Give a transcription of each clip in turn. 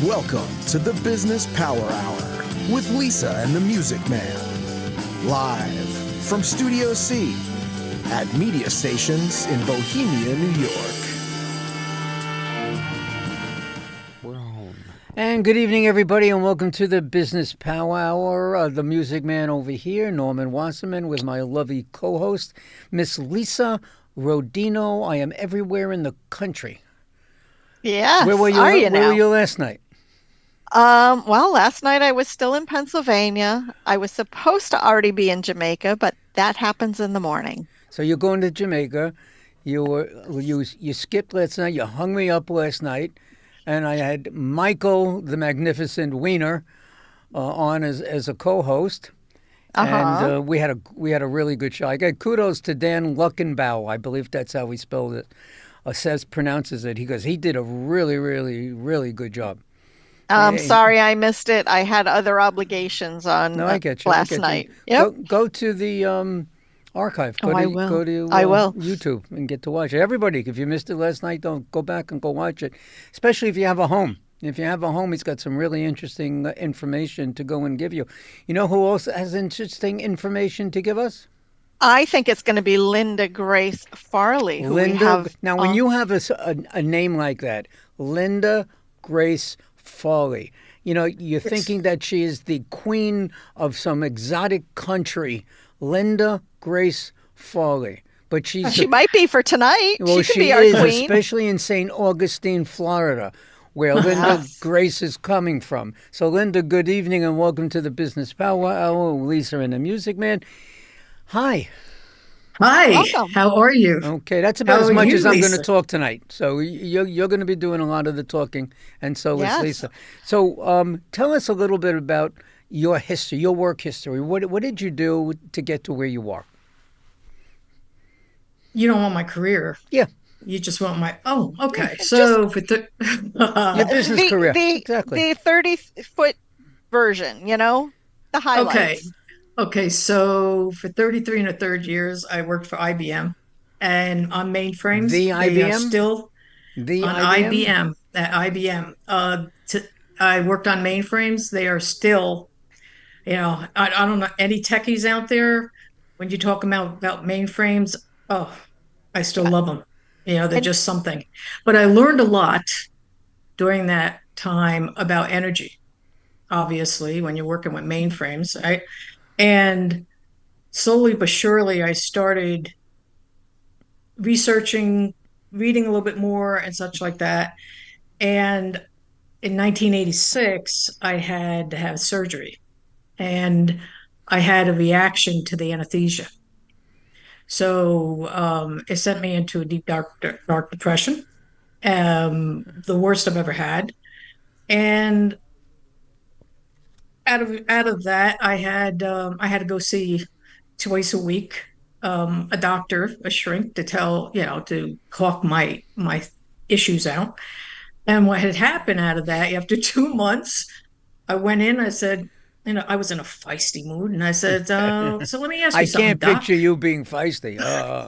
Welcome to the Business Power Hour with Lisa and the Music Man. Live from Studio C at media stations in Bohemia, New York. We're home. And good evening, everybody, and welcome to the Business Power Hour. The Music Man over here, Norman Wasserman, with my lovely co-host, Miss Lisa Rodino. I am everywhere in the country. Yes. Where were you? Are you Where now? were you last night? Well, last night I was still in Pennsylvania. I was supposed to already be in Jamaica, but that happens in the morning. So you're going to Jamaica. You skipped last night. You hung me up last night, and I had Michael, the Magnificent Wiener, on as a co-host. And we had a really good show. I got kudos to Dan Luckenbauer. I believe that's how he spelled it. Pronounces it. He did a really, really, really good job. Sorry I missed it. I had other obligations on No, I get you. last night. Yep. Go to the archive. I will. Go to I will. YouTube and get to watch it. Everybody, if you missed it last night, don't go back and go watch it. Especially if you have a home. If you have a home, he's got some really interesting information to go and give you. You know who else has interesting information to give us? I think it's going to be Linda Grace Farley. Now, when you have a name like that, Linda Grace Farley, you know, you're thinking that she is the queen of some exotic country, Linda Grace Farley. But she might be for tonight. Well, she could be our queen. Especially in St. Augustine, Florida, where Linda Grace is coming from. So, Linda, good evening and welcome to the Business Power Hour. Lisa and the Music Man. Hi. Hi. Welcome. How are you? Okay, that's about as much as I'm going to Lisa? talk tonight. So you're going to be doing a lot of the talking, and so Yes. is Lisa. So tell us a little bit about your history, your work history. What did you do to get to where you are? You don't want my career. Yeah. You just want my. Oh, okay. So for Your business career. Exactly. The 30-foot version, the highlights. Okay. So for 33 and a third years, I worked for IBM, and on mainframes. The They are IBM? still The on IBM? At IBM. I worked on mainframes. They are still. I don't know any techies out there. When you talk about mainframes, I still love them. They're just something. But I learned a lot during that time about energy, obviously, when you're working with mainframes, right? And slowly but surely, I started researching, reading a little bit more and such like that. And in 1986, I had to have surgery. And I had a reaction to the anesthesia. So it sent me into a deep, dark depression, the worst I've ever had. And out of that, I had to go see twice a week a doctor, a shrink, to to talk my issues out. And what had happened out of that, after 2 months, I went in. I said, I was in a feisty mood, and I said, so let me ask you something, I can't Doc. picture you being feisty.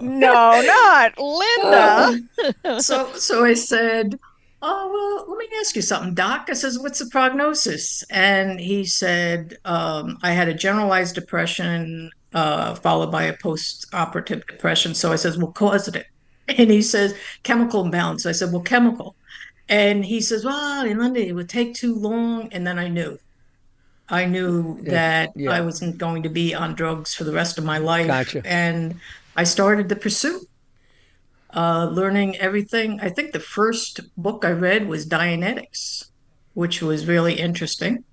No, not Linda. So I said, oh, well, let me ask you something, Doc. I says, what's the prognosis? And he said, I had a generalized depression followed by a post-operative depression. So I says, what caused it? And he says, chemical imbalance. I said, well, chemical. And he says, well, Linda, it would take too long. And then I knew that I wasn't going to be on drugs for the rest of my life. Gotcha. And I started the pursuit, learning everything. I think the first book I read was Dianetics, which was really interesting.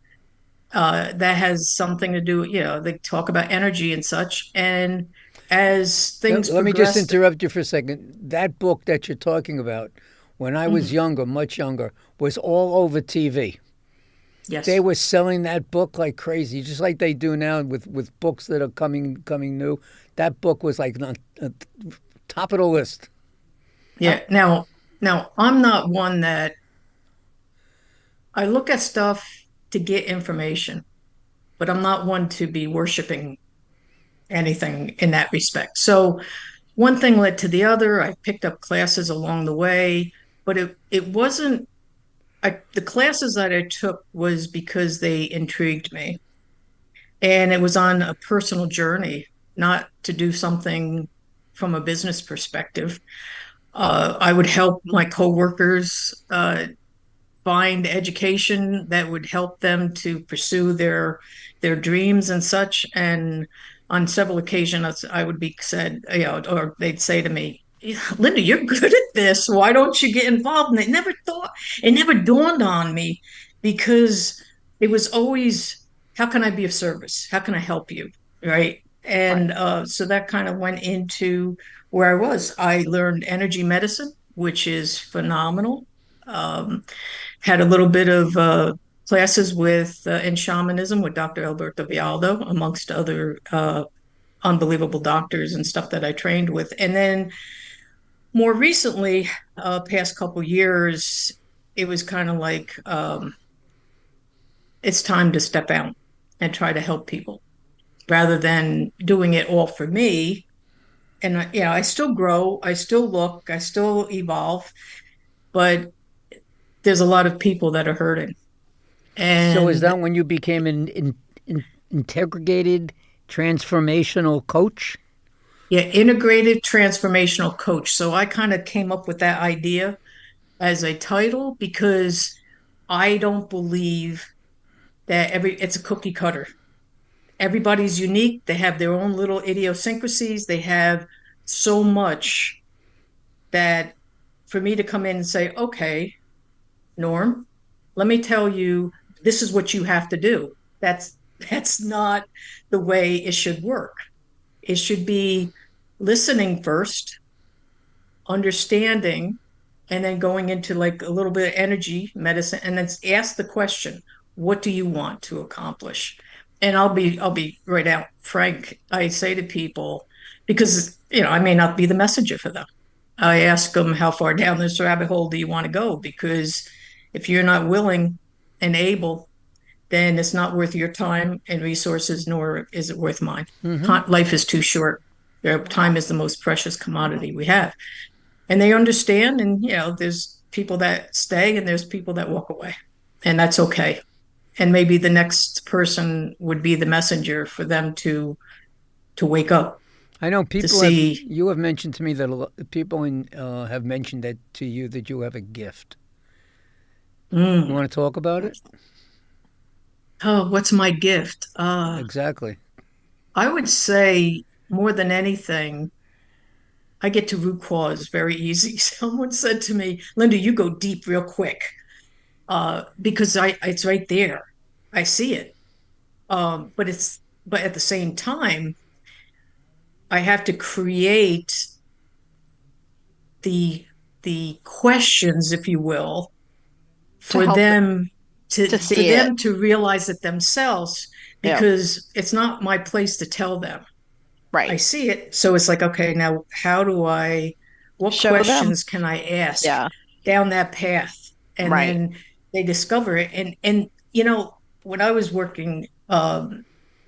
That has something to do, they talk about energy and such. And as things Let me progressed, just interrupt you for a second. That book that you're talking about, when I was younger, much younger, was all over TV. yes. They were selling that book like crazy, just like they do now with books that are coming new. That book was like on top of the list. Yeah. Now I'm not one that I look at stuff to get information, but I'm not one to be worshiping anything in that respect. So one thing led to the other. I picked up classes along the way, but it wasn't the classes that I took was because they intrigued me. And it was on a personal journey, not to do something from a business perspective. I would help my coworkers find education that would help them to pursue their dreams and such. And on several occasions, I would be said, or they'd say to me, Linda, you're good at this. Why don't you get involved? And it never dawned on me because it was always, how can I be of service? How can I help you? Right. And so that kind of went into where I was. I learned energy medicine, which is phenomenal. Um, had a little bit of classes with in shamanism with Dr. Alberto Vialdo, amongst other unbelievable doctors and stuff that I trained with. And then more recently, past couple years, it was kind of like it's time to step out and try to help people rather than doing it all for me. And I still grow, I still look, I still evolve, but there's a lot of people that are hurting. So is And that when you became an integrated transformational coach? yeah, integrated transformational coach. So I kind of came up with that idea as a title because I don't believe that it's a cookie cutter. Everybody's unique. They have their own little idiosyncrasies. They have so much that for me to come in and say, okay, Norm, let me tell you, this is what you have to do. That's not the way it should work. It should be listening first, understanding, and then going into like a little bit of energy medicine, and then ask the question, what do you want to accomplish? And I'll be right out frank. I say to people, because I may not be the messenger for them. I ask them, how far down this rabbit hole do you want to go? Because if you're not willing and able, then it's not worth your time and resources, nor is it worth mine. Life is too short. Time is the most precious commodity we have. And they understand. And, there's people that stay and there's people that walk away. And that's okay. And maybe the next person would be the messenger for them to wake up, I know to people have. see. You have mentioned to me that people have mentioned that to you that you have a gift. You Mm, want to talk about it? oh, what's my gift? Exactly. I would say more than anything, I get to root cause very easy. Someone said to me, Linda, you go deep real quick, because it's right there. I see it. But at the same time, I have to create the the questions, if you will, to for help them to for see it. them to realize it themselves, Yeah, because it's not my place to tell them. I right. see it. So it's like, okay, now what Show them. questions can I ask Yeah, down that path? And right. then they discover it. And when I was working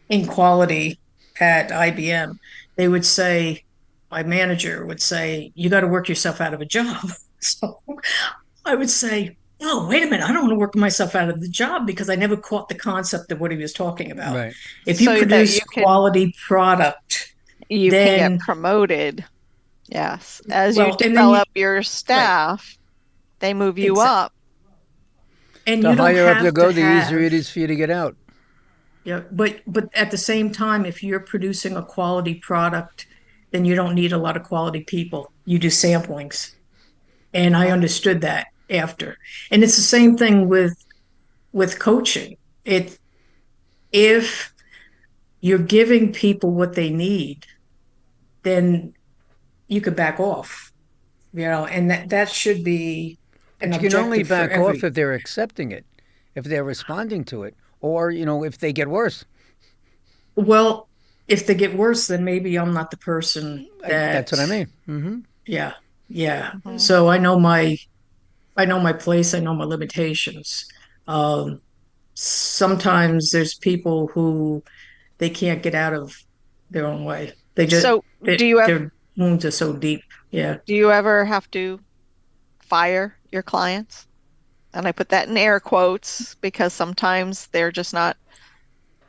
in quality at IBM, they would say, my manager would say, you got to work yourself out of a job. So I would say, oh, wait a minute, I don't want to work myself out of the job because I never caught the concept of what he was talking about. Right. If you So that produce quality product, you can get then promoted. Yes. As you well, and then you develop your right, staff, they move you exactly. up. And The you don't higher up you have to go, the easier have, it is for you to get out. yeah, but at the same time, if you're producing a quality product, then you don't need a lot of quality people. You do samplings. And I understood that after. And it's the same thing with coaching. If you're giving people what they need, then you could back off, and that should be an But you can only objective for back off every. if they're accepting it, if they're responding to it, or if they get worse. Well, if they get worse, then maybe I'm not the person That's that, what I mean. Hmm. yeah, yeah. Mhm. So I know my place, I know my limitations. Um, Sometimes there's people who they can't get out of their own way. So Their wounds are so deep. Yeah. do you ever have to fire your clients? And I put that in air quotes because sometimes they're just not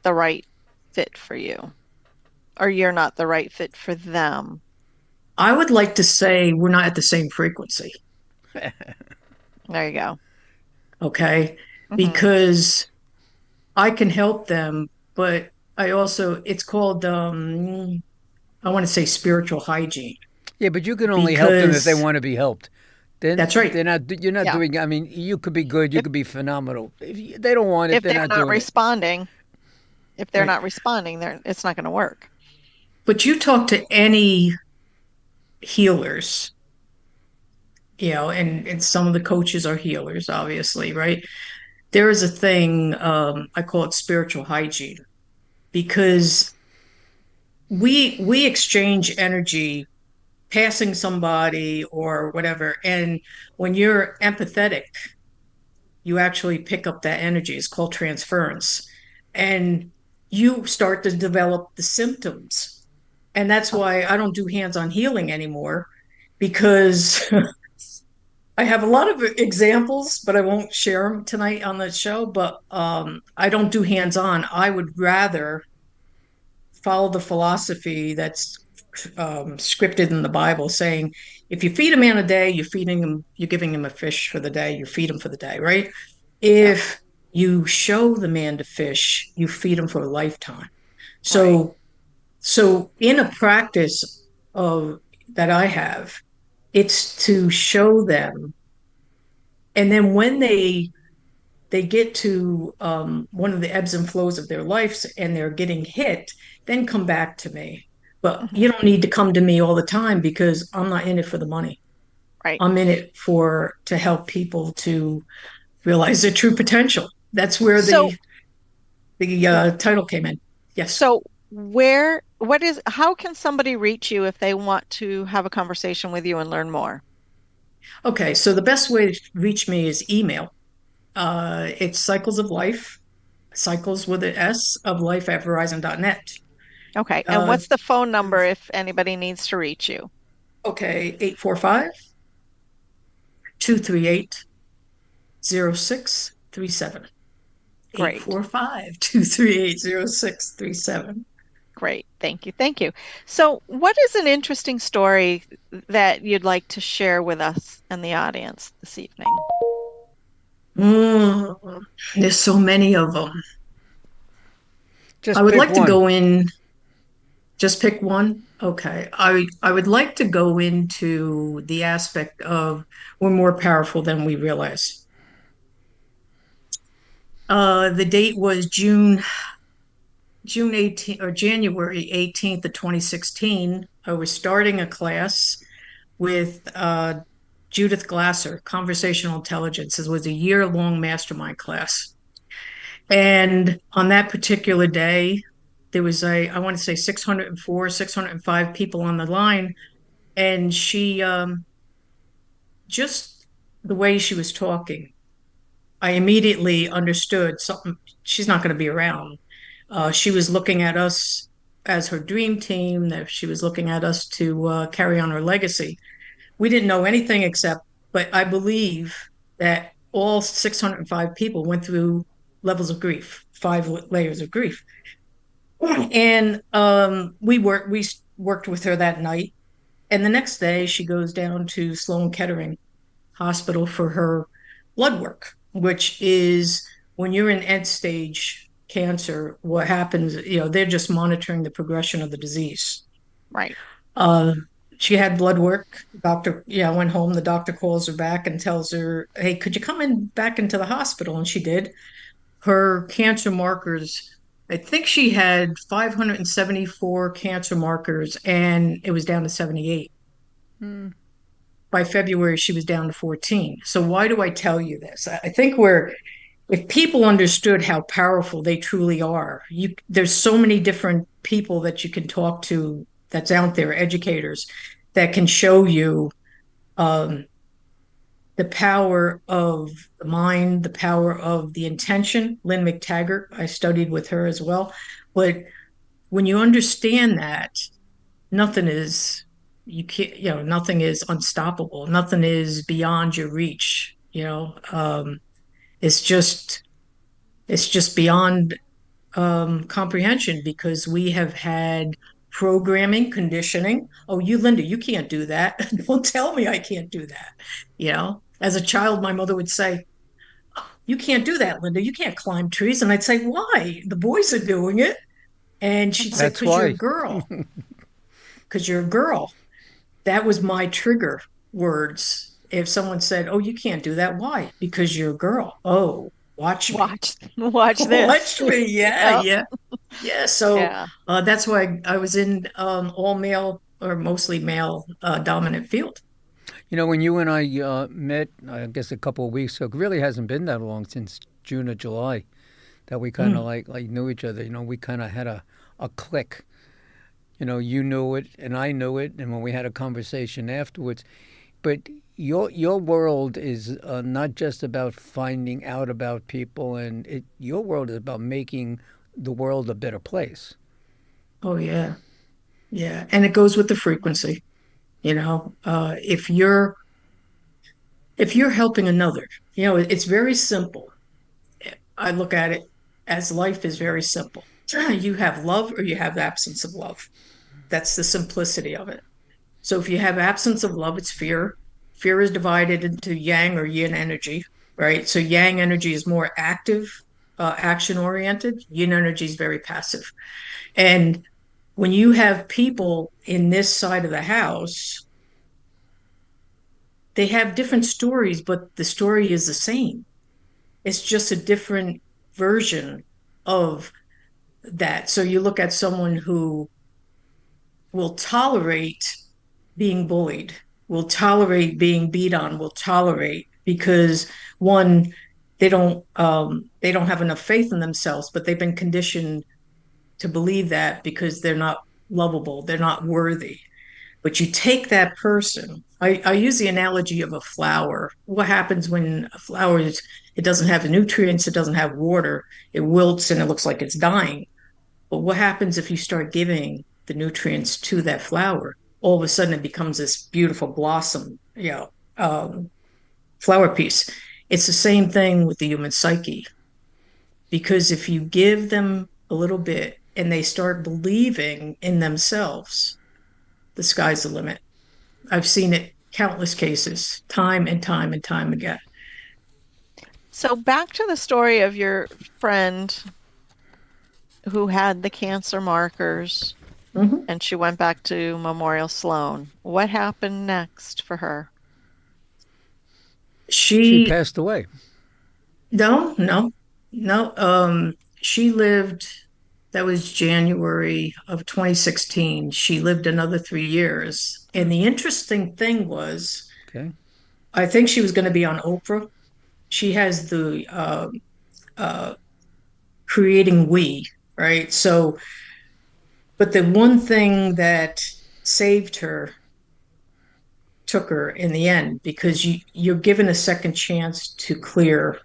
the right fit for you, or you're not the right fit for them. I would like to say we're not at the same frequency. There you go. Okay. Hmm. Because I can help them, but it's called, I want to say spiritual hygiene Yeah, but you can only help them if they because want to be helped. Then that's right. they're not. You're not Yeah. doing. I mean, you could be good. You If could be phenomenal. They don't want it, if they're they're not not doing it. responding, if they're Right. not responding, it's not going to work. But you talk to any healers, and some of the coaches are healers, obviously, right? There is a thing, I call it spiritual hygiene, because we exchange energy passing somebody or whatever. And when you're empathetic, you actually pick up that energy. It's called transference. And you start to develop the symptoms. And that's why I don't do hands-on healing anymore, because I have a lot of examples, but I won't share them tonight on the show. But I don't do hands-on. I would rather follow the philosophy that's scripted in the Bible, saying, if you feed a man a day, you're giving him a fish for the day, you feed him for the day, right? Yeah. If you show the man to fish, you feed him for a lifetime. Right. So in a practice of that I have, it's to show them, and then when they get to one of the ebbs and flows of their lives and they're getting hit, then come back to me. But Hmm. you don't need to come to me all the time because I'm not in it for the money. Right. I'm in it to help people to realize their true potential. That's where So, the title came in. Yes. so how can somebody reach you if they want to have a conversation with you and learn more? Okay. So the best way to reach me is email. It's Cycles of Life, cycles with an S of life at Verizon.net. Okay. And Uh, what's the phone number if anybody needs to reach you? okay. 845-238-0637. Eight Great. four five 238-0637. Great. Thank you. Thank you. So, what is an interesting story that you'd like to share with us and the audience this evening? There's so many of them. I Just would pick like to one. go in, just pick one. Okay. I would like to go into the aspect of we're more powerful than we realize. The date was June 18th or January 18th of 2016. I was starting a class with Judith Glasser, Conversational Intelligence. It was a year-long mastermind class. And on that particular day, there was I want to say 604, 605 people on the line. And she, just the way she was talking, I immediately understood something. She's not going to be around. She was looking at us as her dream team, that she was looking at us to carry on her legacy. We didn't know anything but I believe that all 605 people went through levels of grief, five layers of grief. And we worked with her that night. And the next day, she goes down to Sloan Kettering Hospital for her blood work, which is when you're in end stage cancer, what happens, they're just monitoring the progression of the disease. Right. Uh, she had blood work. Went home. The doctor calls her back and tells her, "Hey, could you come in back into the hospital?" And she did. Her cancer markers, I think she had 574 cancer markers, and it was down to 78. Hmm. By February, she was down to 14. So why do I tell you this? I think if people understood how powerful they truly are, there's so many different people that you can talk to that's out there, educators that can show you um, the power of the mind, the power of the intention. Lynn McTaggart, I studied with her as well. But when you understand that, nothing is you can't nothing is unstoppable, nothing is beyond your reach. It's just it's just beyond comprehension because we have had programming, conditioning. Oh, you, Linda, you can't do that. Don't tell me I can't do that. As a child, my mother would say, you can't do that, Linda. You can't climb trees. And I'd say, why? The boys are doing it. And she'd say, That's because you're a why. girl. Because you're a girl. That was my trigger words. If someone said, oh, you can't do that, why? Because you're a girl. Oh, watch me. Watch this. Watch me. Yeah, Yep. yeah. Yeah, so Yeah. that's why I was in all male or mostly male dominant field. When you and I met, I guess a couple of weeks ago, it really hasn't been that long, since June or July, that we kind of Mm. like knew each other. We kind of had a click. You knew it and I knew it, and when we had a conversation afterwards. But your world is not just about finding out about people, and your world is about making the world a better place. Oh yeah, yeah, and it goes with the frequency. If you're helping another, it's very simple. I look at it as life is very simple. You have love or you have absence of love. That's the simplicity of it. So if you have absence of love, it's fear. Fear is divided into yang or yin energy, right? So yang energy is more active, action oriented. Yin energy is very passive. And when you have people in this side of the house, they have different stories, but the story is the same. It's just a different version of that. So you look at someone who will tolerate being bullied, will tolerate being beat on, will tolerate because one, they don't have enough faith in themselves, but they've been conditioned to believe that because they're not lovable, they're not worthy. But you take that person. I use the analogy of a flower. What happens when a flower it doesn't have the nutrients, it doesn't have water, it wilts and it looks like it's dying. But what happens if you start giving the nutrients to that flower? All of a sudden, it becomes this beautiful blossom, flower piece. It's the same thing with the human psyche, because if you give them a little bit and they start believing in themselves, the sky's the limit. I've seen it countless cases, time and time and time again. So back to the story of your friend who had the cancer markers Mhm. and she went back to Memorial Sloan. What happened next for her? She She, passed away. no, no, no. She lived, that was January of 2016. She lived another 3 years. And the interesting thing was, Okay. I think she was going to be on Oprah. She has the uh, creating we, right? So, but the one thing that saved her took her in the end because you're given a second chance to clear,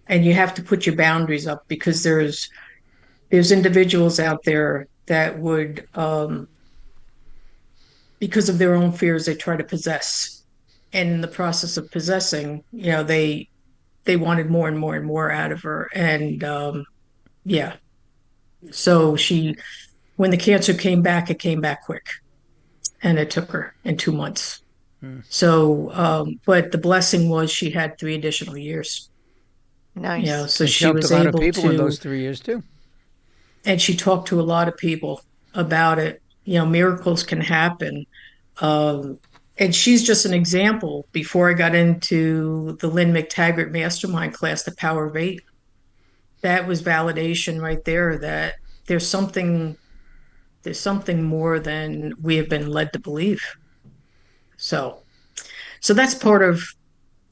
and you have to put your boundaries up because there's individuals out there that would because of their own fears they try to possess, and in the process of possessing, they wanted more and more and more out of her. And yeah, so when the cancer came back, it came back quick, and it took her in 2 months. Hmm. So but the blessing was she had 3 additional years. Nice. So And she she helped a was lot of able people in to, those 3 years too. and she talked to a lot of people about it. Miracles can happen. Um, and she's just an example. Before I got into the Lynn McTaggart mastermind class, The Power of Eight, that was validation right there that there's something there's something more than we have been led to believe. So so that's part of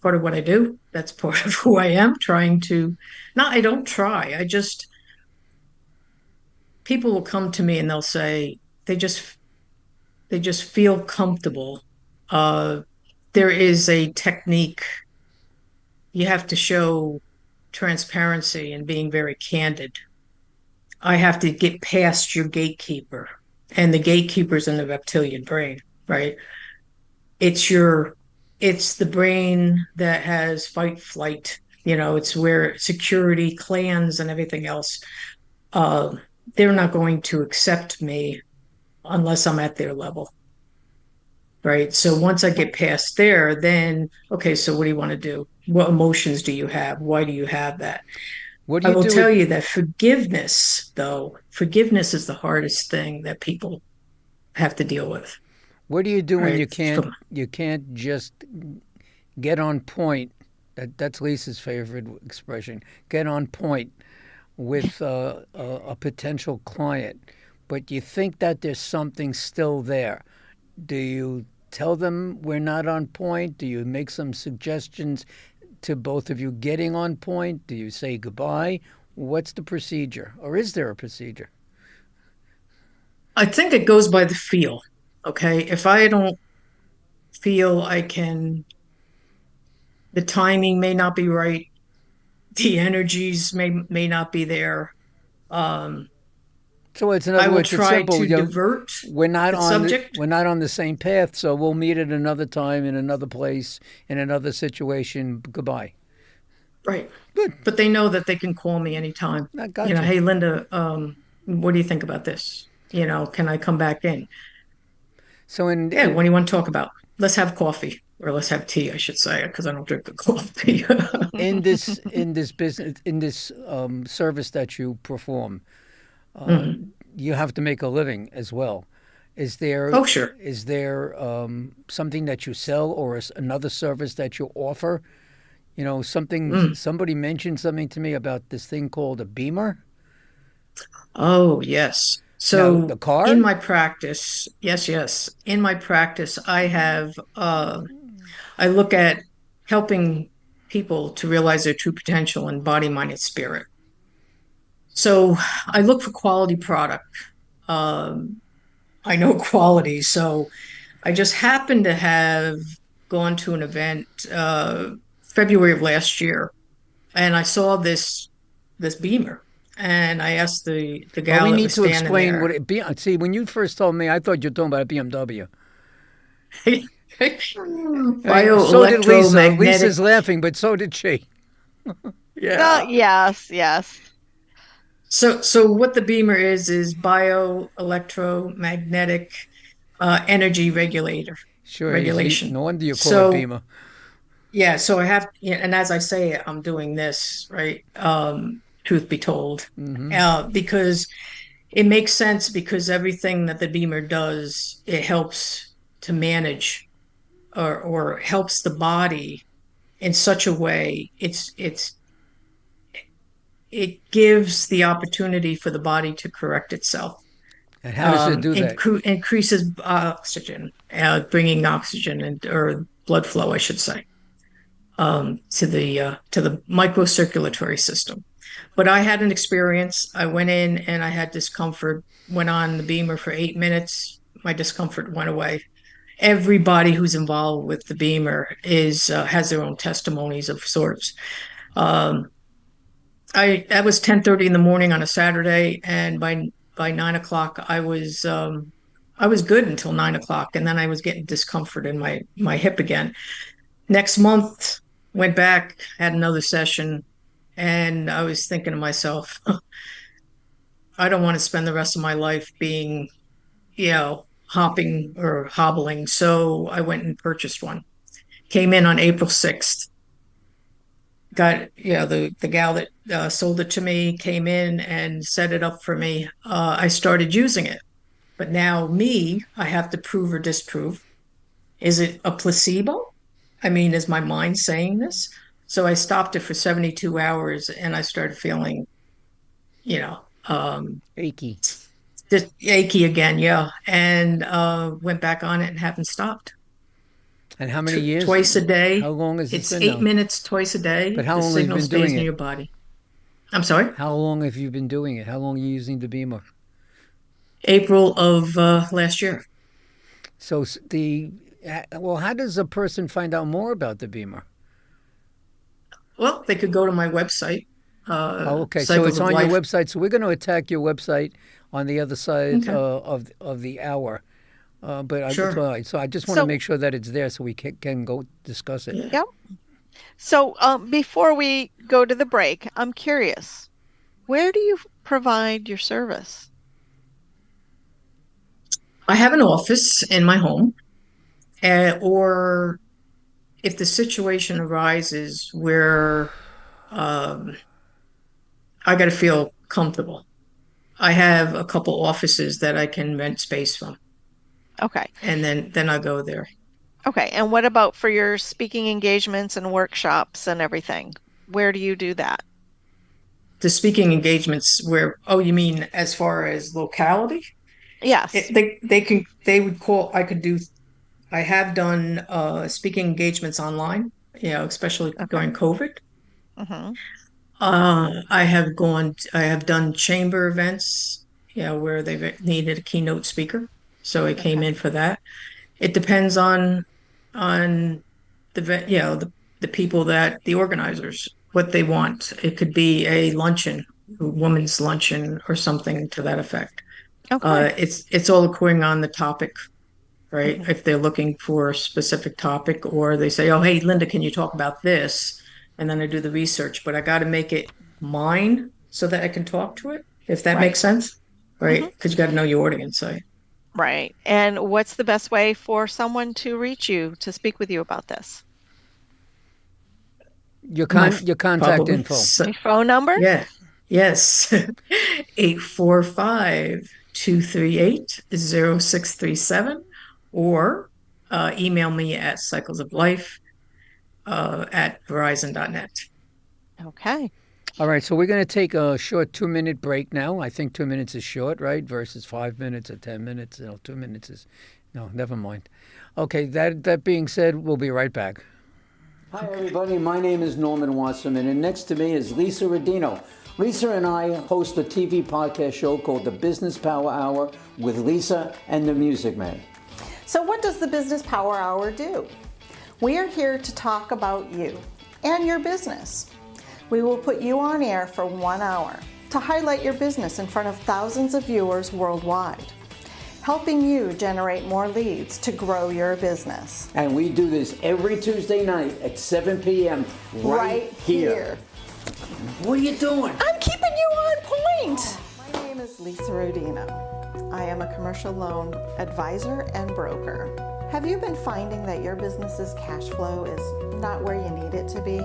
what I do. That's part of who I am, trying to, not, I don't try. I just, people will come to me and they'll say they just feel comfortable. Uh, there is a technique. You have to show transparency and being very candid. I have to get past your gatekeeper, and the gatekeeper's in the reptilian brain, right? It's your, it's the brain that has fight, flight. It's where security, clans, and everything else. Uh, they're not going to accept me unless I'm at their level, right? So once I get past there, then, okay, so what do you want to do? What emotions do you have? Why do you have that? What do I you will do tell with you that forgiveness, though, forgiveness is the hardest thing that people have to deal with, what do you do when right? you can't just get on point? That's Lisa's favorite expression. Get on point with a potential client, but you think that there's something still there. Do you tell them we're not on point? Do you make some suggestions to both of you getting on point? Do you say goodbye? What's the procedure? Or is there a procedure? I think it goes by the feel. Okay. If I don't feel I can, the timing may not be right, the energies may not be there. Um, So it's in I other will words, it's try simple. to divert the subject. We're not on the same path, so we'll meet at another time in another place in another situation. Goodbye. Right. Good. But they know that they can call me anytime. I got you. Hey, Linda, what do you think about this? Can I come back in? So Yeah, what do you want to talk about? Let's have coffee, or let's have tea, I should say, because I don't drink the coffee. in this business in this service that you perform, Mhm. you have to make a living as well. Oh, sure. Is there something that you sell or another service that you offer? Mm. Somebody mentioned something to me about this thing called a Beamer. Oh, yes. Now, So the car? in my practice, yes, yes. In my practice, I look at helping people to realize their true potential in body, mind, and spirit. So I look for quality product. Um, I know quality. So I just happened to have gone to an event February of last year, and I saw this Beamer, and I asked the Well, gal we that need was to standing explain what there. it be. See, when you first told me, I thought you were talking about a BMW. So did Lisa. Bioelectromagnetic. Lisa's laughing, but so did she. No, Yeah. yes, yes. So what the Beamer is bioelectromagnetic energy Sure, regulation. no wonder you call it So Beamer. yeah, so I have, yeah, and as I say it, I'm doing this, right? Truth be told, because it makes sense because everything that the Beamer does, it helps to manage or helps the body in such a way it gives the opportunity for the body to correct itself. And how does it do that? Increases oxygen, bringing oxygen and or blood flow, I should say, to the microcirculatory system. But I had an experience. I went in and I had discomfort. Went on the Beamer for 8 minutes. My discomfort went away. Everybody who's involved with the Beamer is has their own testimonies of sorts. Um, I that was 10:30 in the morning on a Saturday, and by 9 o'clock I was good until 9 o'clock, and then I was getting discomfort in my hip again. Next month, went back, had another session, and I was thinking to myself, I don't want to spend the rest of my life being, hopping or hobbling. So I went and purchased one. Came in on April 6th. Got, the gal that sold it to me came in and set it up for me. I started using it. But now I have to prove or disprove. Is it a placebo? I mean, is my mind saying this? So I stopped it for 72 hours and I started feeling, you know, Achy. just achy again. Yeah. And went back on it and haven't stopped. And how many years? Twice a day. How long has this It's been eight now? minutes twice a day. But how The long have you signal been stays doing in it? your body. I'm sorry. How long have you been doing it? How long are you using the Beamer? April of last year. So well, how does a person find out more about the Beamer? Well, they could go to my website, Oh, okay. So Cycles it's of on your Life. website. So we're going to attack your website on the other side Okay, of the hour. But it's sure. all right. So I just want to So, make sure that it's there so we can go discuss it. Yeah. yep. So, before we go to the break, I'm curious, where do you provide your service? I have an office in my home, or if the situation arises where I got to feel comfortable, I have a couple offices that I can rent space from, Okay. and then I go there. Okay. And what about for your speaking engagements and workshops and everything? Where do you do that? The speaking engagements where, oh, you mean as far as locality? Yes. They would call, I have done speaking engagements online, especially Okay. during COVID. Mm-hmm. I have done chamber events, where they've needed a keynote speaker. So I came Okay. in for that. It depends on the people the organizers, what they want. It could be a luncheon, a women's luncheon or something to that effect. Okay. It's all according on the topic, right? Mm-hmm. If they're looking for a specific topic, or they say, "Oh, hey, Linda, can you talk about this?" And then I do the research, but I got to make it mine so that I can talk to it, if that Right. makes sense, right? Mm-hmm. Because you got to know your audience. So Right. And what's the best way for someone to reach you to speak with you about this? Your contact probably, info. Your phone number? yeah, yes, 845-238-0637, or email me at cyclesoflife at verizon.net. Okay. All right, so we're going to take a short 2-minute break now. I think 2 minutes is short, right? Versus 5 minutes or 10 minutes. 2 minutes is, no, never mind. Okay, that being said, we'll be right back. Hi, everybody. My name is Norman Wasserman, and next to me is Lisa Rodino. Lisa and I host a TV podcast show called The Business Power Hour with Lisa and the Music Man. So what does the Business Power Hour do? We are here to talk about you and your business. We will put you on air for 1 hour to highlight your business in front of thousands of viewers worldwide, helping you generate more leads to grow your business. And we do this every Tuesday night at 7 p.m. right here. What are you doing? I'm keeping you on point. My name is Lisa Rodino. I am a commercial loan advisor and broker. Have you been finding that your business's cash flow is not where you need it to be?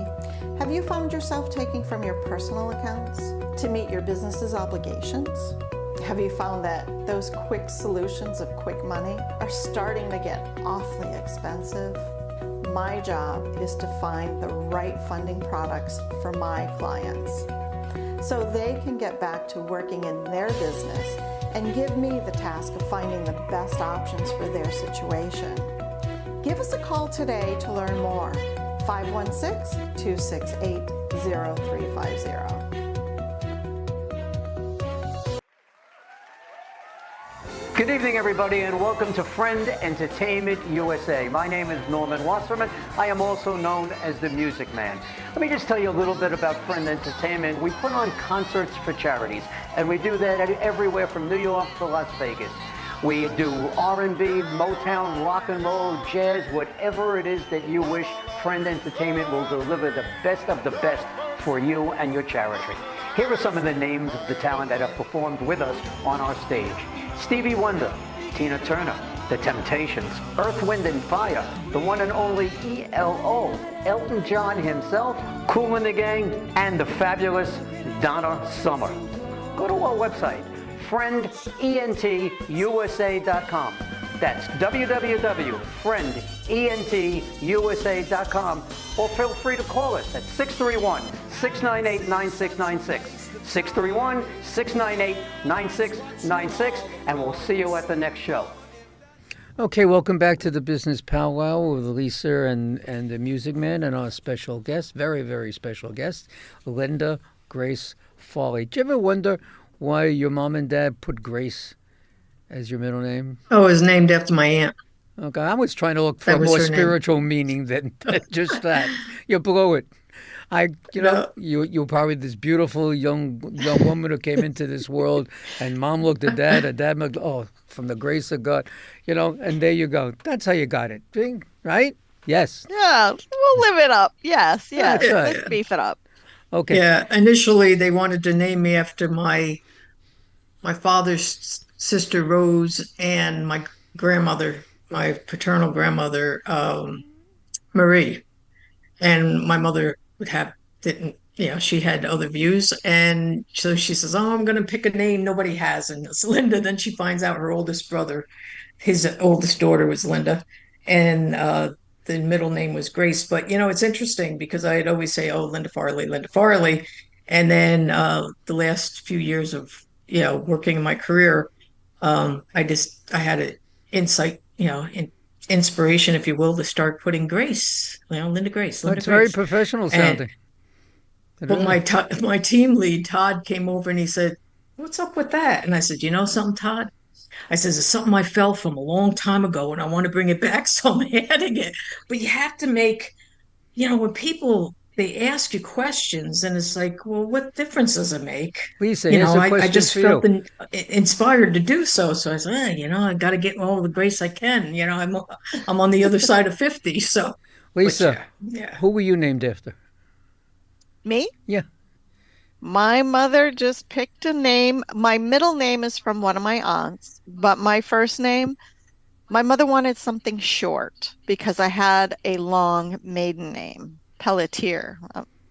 Have you found yourself taking from your personal accounts to meet your business's obligations? Have you found that those quick solutions of quick money are starting to get awfully expensive? My job is to find the right funding products for my clients so they can get back to working in their business and give me the task of finding the best options for their situation. Give us a call today to learn more. 516-268-0350. Good evening, everybody, and welcome to Friend Entertainment USA. My name is Norman Wasserman. I am also known as the Music Man. Let me just tell you a little bit about Friend Entertainment. We put on concerts for charities, and we do that everywhere from New York to Las Vegas. We do R&B, Motown, rock and roll, jazz, whatever it is that you wish. Friend Entertainment will deliver the best of the best for you and your charity. Here are some of the names of the talent that have performed with us on our stage. Stevie Wonder, Tina Turner, The Temptations, Earth, Wind and Fire, the one and only ELO, Elton John himself, Kool and the Gang, and the fabulous Donna Summer. Go to our website, friendentusa.com. That's www.friendentusa.com, or feel free to call us at 631-698-9696. 631-698-9696, and we'll see you at the next show. Okay, welcome back to the Business Powwow with Lisa and the Music Man and our special guest, very, very special guest, Linda Grace Farley. Did you ever wonder why your mom and dad put Grace as your middle name? Oh, it was named after my aunt. Okay, I was trying to look for a more spiritual meaning than just that. You blew it. You're probably this beautiful young woman who came into this world, and mom looked at dad, and dad looked, oh, from the grace of God, and there you go. That's how you got it, right? Yes. Yeah, we'll live it up. Yes, That's yes. right. Let's beef it up. Okay. Yeah, initially they wanted to name me after my father's sister Rose and my grandmother, my paternal grandmother, Marie. And my mother didn't, she had other views. And so she says, "Oh, I'm going to pick a name nobody has." And it's Linda. Then she finds out her oldest brother, his oldest daughter was Linda. And the middle name was Grace. But, it's interesting because I'd always say, "Oh, Linda Farley, Linda Farley." And then the last few years of, working in my career, I had an insight, inspiration, if you will, to start putting Grace, Linda Grace, Linda That's very Grace. professional And sounding. It but really. my team lead Todd came over and he said, "What's up with that?" And I said, "You know something, Todd?" I says, "It's something I felt from a long time ago, and I want to bring it back, so I'm adding it." But you have to make, when people they ask you questions, and it's like, well, what difference does it make? Lisa, here's a I question just for felt you. inspired to do so. So I said, I got to get all the grace I can. I'm on the other side of 50. So, but Lisa, yeah, yeah. who were you named after? Me? Yeah. My mother just picked a name. My middle name is from one of my aunts, but my first name, my mother wanted something short because I had a long maiden name, Pelletier.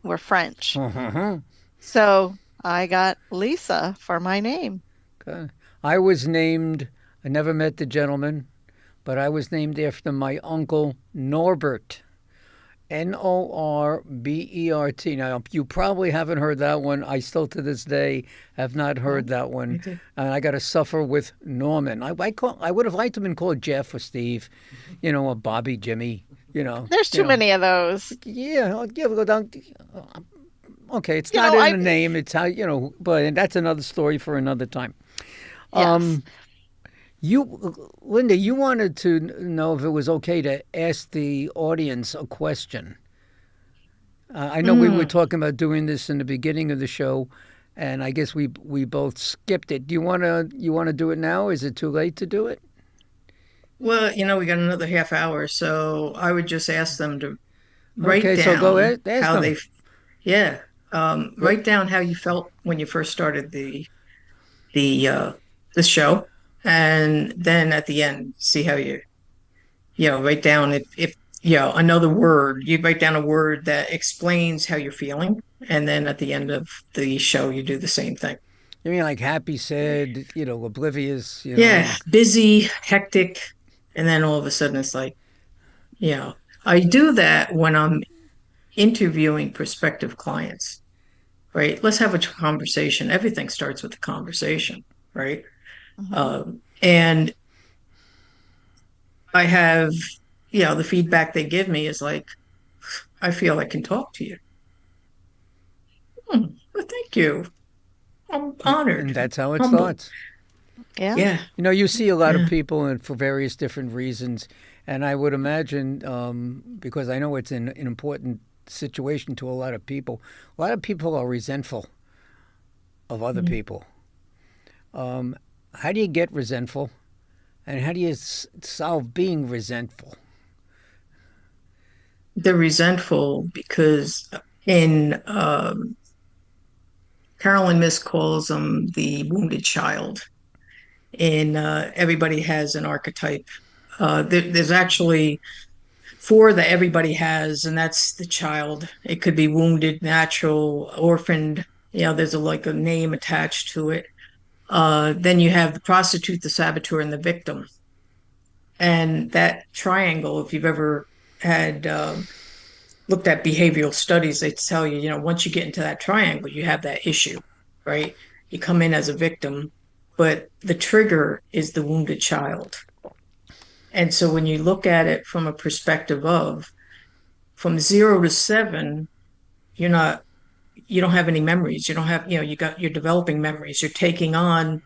We're French. Uh-huh. So I got Lisa for my name. Okay. I was named, I never met the gentleman, but I was named after my uncle Norbert. Norbert. Now, you probably haven't heard that one. I still to this day have not heard that one. Okay. And I got to suffer with Norman. I would have liked to have been called Jeff or Steve, or Bobby, Jimmy, There's too many of those. Yeah, yeah, we go down. Okay, it's You not know, in I the name. It's how, but that's another story for another time. yes. Linda, you wanted to know if it was okay to ask the audience a question. I know we were talking about doing this in the beginning of the show, and I guess we both skipped it. Do you want to do it now? Is it too late to do it? Well, we got another half hour, so I would just ask them to write Okay, so go down ahead, ask how them. yeah, What? write down how you felt when you first started the uh, the show, and then at the end, see how write down if another word. You write down a word that explains how you're feeling, and then at the end of the show, you do the same thing. You mean like happy, sad, oblivious, Yeah, busy, hectic, and then all of a sudden it's like, I do that when I'm interviewing prospective clients, right? Let's have a conversation. Everything starts with a conversation, right? Mhm. And I have, the feedback they give me is like, "I feel I can talk to you." Well, thank you. I'm and honored, that's how it humbled. starts. Yeah. Yeah, You see a lot of yeah. people and for various different reasons, and I would imagine because I know it's an important situation to a lot of people. A lot of people are resentful of other Mm. people. How do you get resentful, and how do you solve being resentful? They're resentful because in Carolyn Miss calls them the wounded child. And everybody has an archetype. There's actually four that everybody has, and that's the child. It could be wounded, natural, orphaned. There's like a name attached to it. Then you have the prostitute, the saboteur, and the victim. And that triangle, if you've ever had looked at behavioral studies, they tell you, once you get into that triangle, you have that issue, right? You come in as a victim, but the trigger is the wounded child. And so when you look at it from a perspective of from 0 to 7, you don't have any memories. You don't have, you're developing memories. You're taking on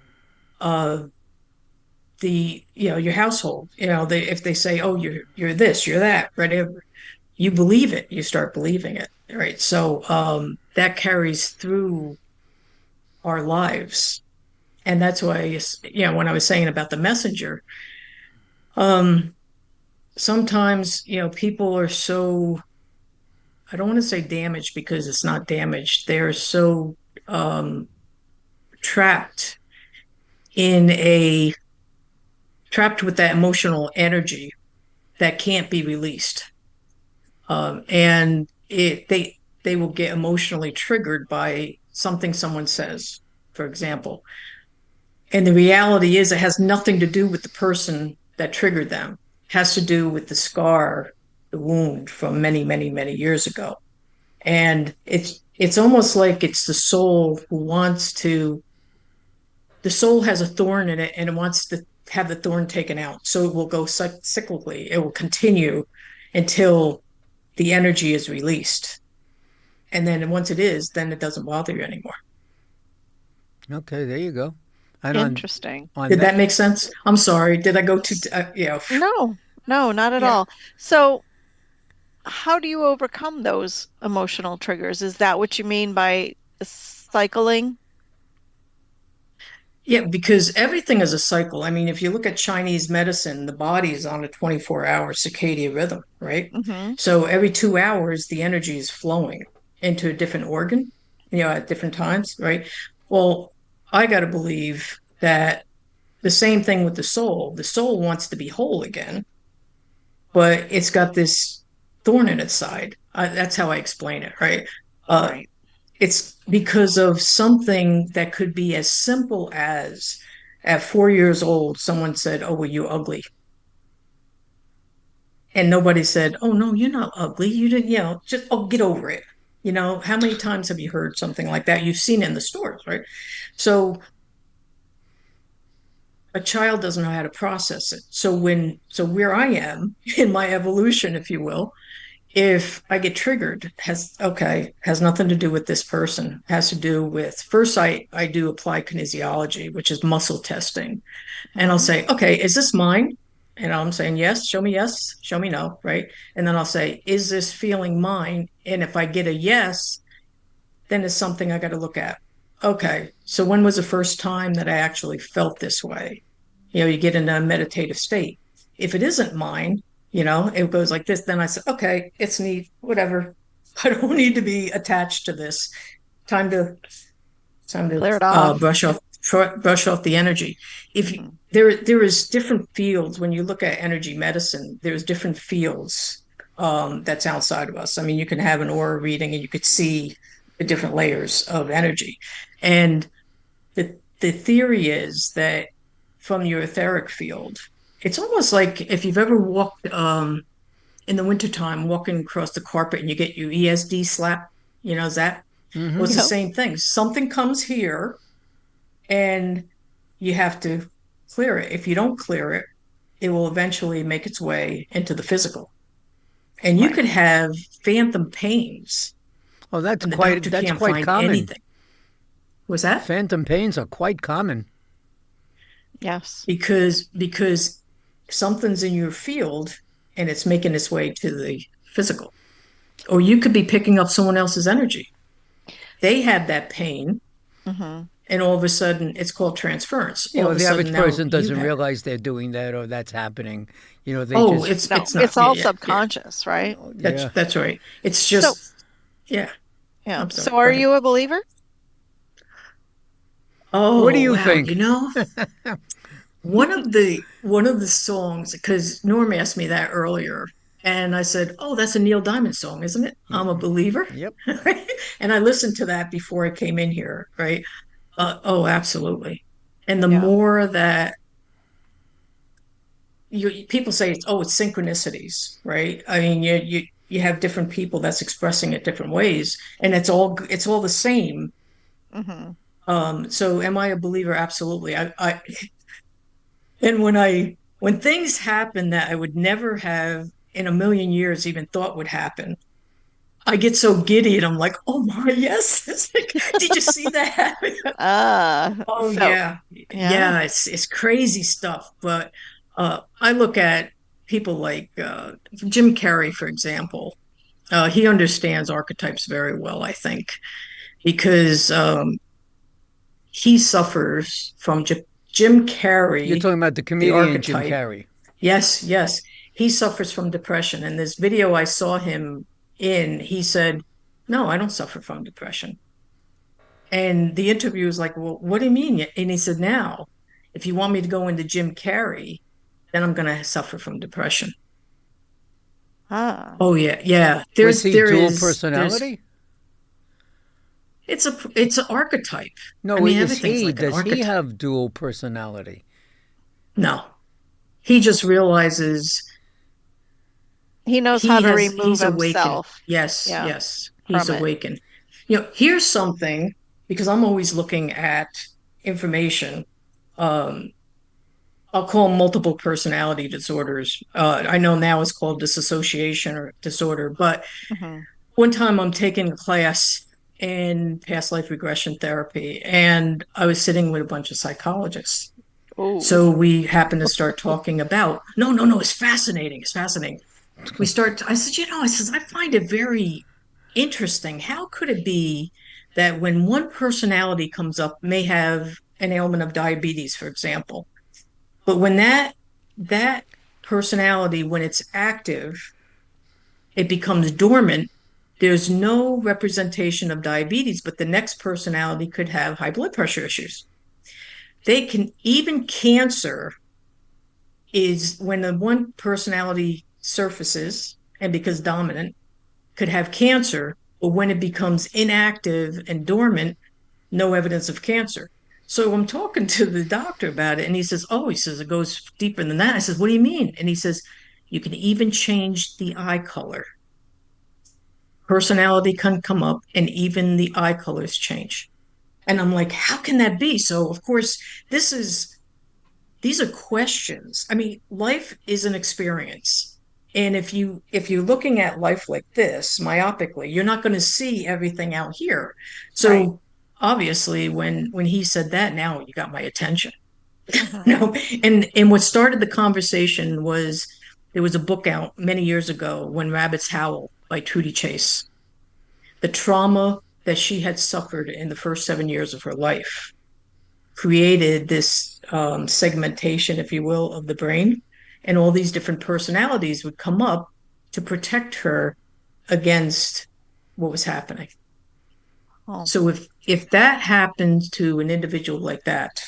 uh your household. If they say, "Oh, you're this, you're that," whatever, you believe it, you start believing it, right? So that carries through our lives. And that's why, when I was saying about the messenger, um sometimes, people are so, I don't want to say damaged because it's not damaged. They're so um, trapped in a trapped with that emotional energy that can't be released. And they will get emotionally triggered by something someone says, for example. And the reality is it has nothing to do with the person that triggered them. It has to do with the scar, the wound from many, many, many years ago. And it's almost like it's the soul who wants to, the soul has a thorn in it and it wants to have the thorn taken out. So it will go cyclically. It will continue until the energy is released. And then once it is, then it doesn't bother you anymore. Okay, there you go. And Interesting. on Did that make sense? I'm sorry. Did I go too, No, no, not at yeah. all. So, how do you overcome those emotional triggers? Is that what you mean by cycling? Yeah, because everything is a cycle. I mean, if you look at Chinese medicine, the body is on a 24-hour circadian rhythm, right? Mm-hmm. So every 2 hours, the energy is flowing into a different organ, at different times, right? Well, I got to believe that the same thing with the soul. The soul wants to be whole again, but it's got this thorn in its side. That's how I explain it, right? Uh, Right. it's because of something that could be as simple as at 4 years old, someone said, "Oh, were you ugly?" And nobody said, "Oh, no, you're not ugly. You didn't, just, oh, get over it." How many times have you heard something like that? You've seen it in the stores, right? So a child doesn't know how to process it. So where I am in my evolution, if you will, if I get triggered, has nothing to do with this person. It has to do with first I do applied kinesiology, which is muscle testing. And I'll Mm-hmm. say, okay, is this mine? And I'm saying yes, show me no, right? And then I'll say, is this feeling mine? And if I get a yes, then it's something I got to look at. Okay, so when was the first time that I actually felt this way? You get in a meditative state. If it isn't mine, it goes like this, then I say, okay, it's neat, whatever. I don't need to be attached to this. Time to Clear it off. brush off the energy. If you, Mhm. there is different fields when you look at energy medicine, there's different fields that's outside of us. I mean, you can have an aura reading and you could see the different layers of energy. And the theory is that from your etheric field, it's almost like if you've ever walked in the wintertime, walking across the carpet and you get your ESD slap, is that? Well, it's the Yep. same thing. Something comes here and you have to clear it. If you don't clear it, it will eventually make its way into the physical. And you Right. could have phantom pains Oh, when the doctor that's can't quite find common. anything. Was that? Phantom pains are quite common. Yes. Because something's in your field and it's making its way to the physical. Or you could be picking up someone else's energy. They had that pain, Mm-hmm. and all of a sudden it's called transference. You All know, of a the sudden average now person you doesn't have it. realize they're doing that or that's happening. They Oh, just, No, it's not. it's Yeah, all yeah, yeah. subconscious, right? That's yeah. that's right. It's So, just yeah. yeah. I'm sorry. So, Go are ahead. you a believer? What do Oh you wow, think? one of the songs, because Norm asked me that earlier, and I said, "Oh, that's a Neil Diamond song, isn't it? I'm a believer." Yep. And I listened to that before I came in here, right? Oh, absolutely. And the Yeah. more that people say it's synchronicities, right? I mean, you have different people that's expressing it different ways, and it's all the same. Mm-hmm. So am I a believer? Absolutely. And when things happen that I would never have in a million years even thought would happen, I get so giddy and I'm like, oh my, yes. It's like, did you see that? Oh So, yeah. yeah. Yeah, it's crazy stuff. But I look at people like Jim Carrey, for example. He understands archetypes very well, I think, because he suffers from Jim You're Carrey, talking about the the comedian Jim archetype. Carrey. Yes, yes. he suffers from depression. And this video I saw him in, he said, no, I don't suffer from depression. And the interview was like, well, what do you mean? And he said, now, if you want me to go into Jim Carrey, then I'm going to suffer from depression. Ah. Oh yeah, yeah. Was he dual personality? It's an archetype. No, I mean, is everything's he? like an Does he archetype. have dual personality? No, he just realizes He knows how to remove he's awakened. himself. Yes, Yeah, yes, he's from it. awakened. Here's something, because I'm always looking at information. I'll call multiple personality disorders. I know now it's called dissociation or disorder, but Mhm. one time I'm taking a class in past life regression therapy, and I was sitting with a bunch of psychologists. Ooh. So we happened to start talking about, no, it's fascinating. It's fascinating. I said, I find it very interesting. How could it be that when one personality comes up, may have an ailment of diabetes, for example, but when that personality, when it's active, it becomes dormant. There's no representation of diabetes, but the next personality could have high blood pressure issues. Even cancer is when the one personality surfaces and becomes dominant, could have cancer, but when it becomes inactive and dormant, no evidence of cancer. So I'm talking to the doctor about it, and he says, it goes deeper than that. I says, what do you mean? And he says, you can even change the eye color. Personality can come up, and even the eye colors change. And I'm like, how can that be? So, of course, these are questions. I mean, life is an experience. And if you're looking at life like this, myopically, you're not going to see everything out here. So Right. obviously when he said that, now you got my attention. Mhm. No, and what started the conversation was there was a book out many years ago, When Rabbits Howl by Trudy Chase. The trauma that she had suffered in the first 7 years of her life created this segmentation, if you will, of the brain, and all these different personalities would come up to protect her against what was happening. Oh. So if that happened to an individual like that,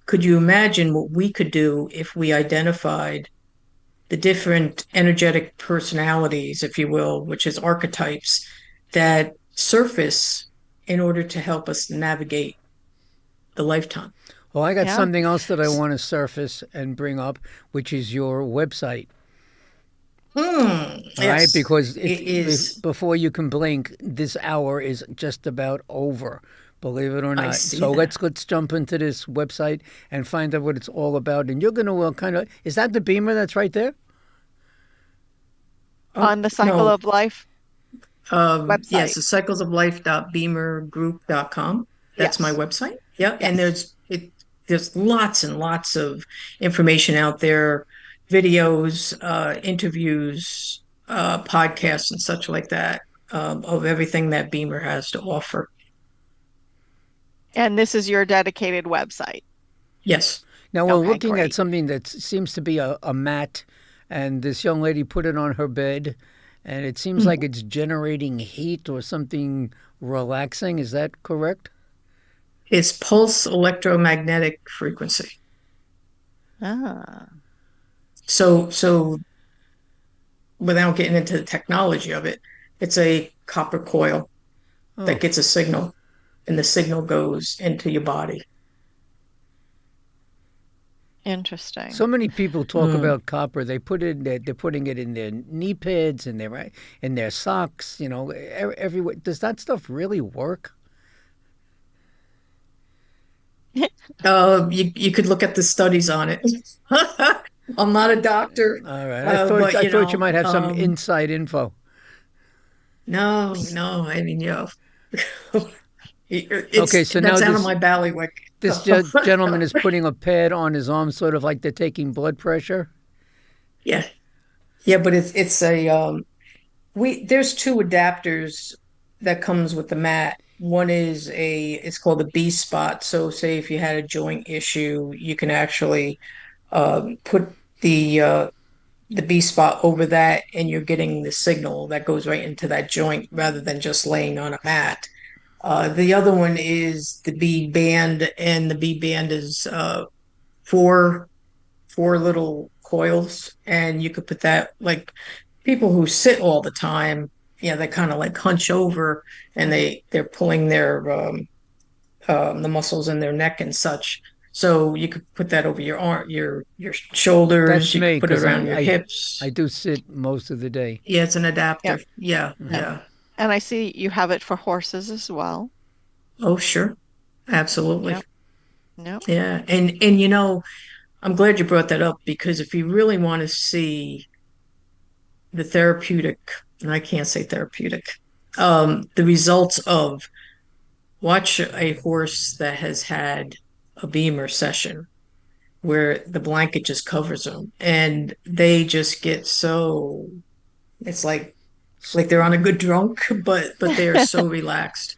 could you imagine what we could do if we identified the different energetic personalities, if you will, which is archetypes, that surface in order to help us navigate the lifetime? Well, I got Yeah. something else that I want to surface and bring up, which is your website. All right, Yes, because it is. before you can blink, this hour is just about over. Believe it or I not. see So that. let's jump into this website and find out what it's all about. And you're going to kind of, is that the beamer that's right there? On the Cycle No, of Life yes, website. the cyclesoflife.beamergroup.com. That's my Yes. website. Yeah, and Yes. there's lots and lots of information out there, videos, interviews, podcasts, and such like that, of everything that Beamer has to offer. And this is your dedicated website. Yes. Now we're Okay, looking at great. something that seems to be a mat, and this young lady put it on her bed, and it seems like it's generating heat or something relaxing. Is that correct? It's pulse electromagnetic frequency. Ah. So without getting into the technology of it, it's a copper coil Oh, that gets a signal, and the signal goes into your body. Interesting. so many people talk Mm. about copper. They're putting it in their knee pads and in their socks. Everywhere. Does that stuff really work? You could look at the studies on it. I'm not a doctor, All right. but I thought you might have some inside info. no, I mean, Okay, so now that's out of this my bailiwick. this gentleman is putting a pad on his arm, sort of like they're taking blood pressure. Yeah, yeah, but it's a there's two adapters that comes with the mat. One is it's called a B spot. So say if you had a joint issue, you can actually put the the B spot over that, and you're getting the signal that goes right into that joint rather than just laying on a mat. The other one is the B band, and the B band is four little coils, and you could put that, like, people who sit all the time, they kind of like hunch over, and they're pulling their the muscles in their neck and such. So you could put that over your arm, your shoulders. That's You me could put it because around your hips. I do sit most of the day. Yeah, it's an adapter. Yep. Yeah. And I see you have it for horses as well. Oh, sure. Absolutely. Yep. Yep. Yeah. And I'm glad you brought that up, because if you really want to see the therapeutic, and I can't say therapeutic, the results of, watch a horse that has had a BEMER session where the blanket just covers them, and they just get so, it's like they're on a good drunk, but they are so relaxed.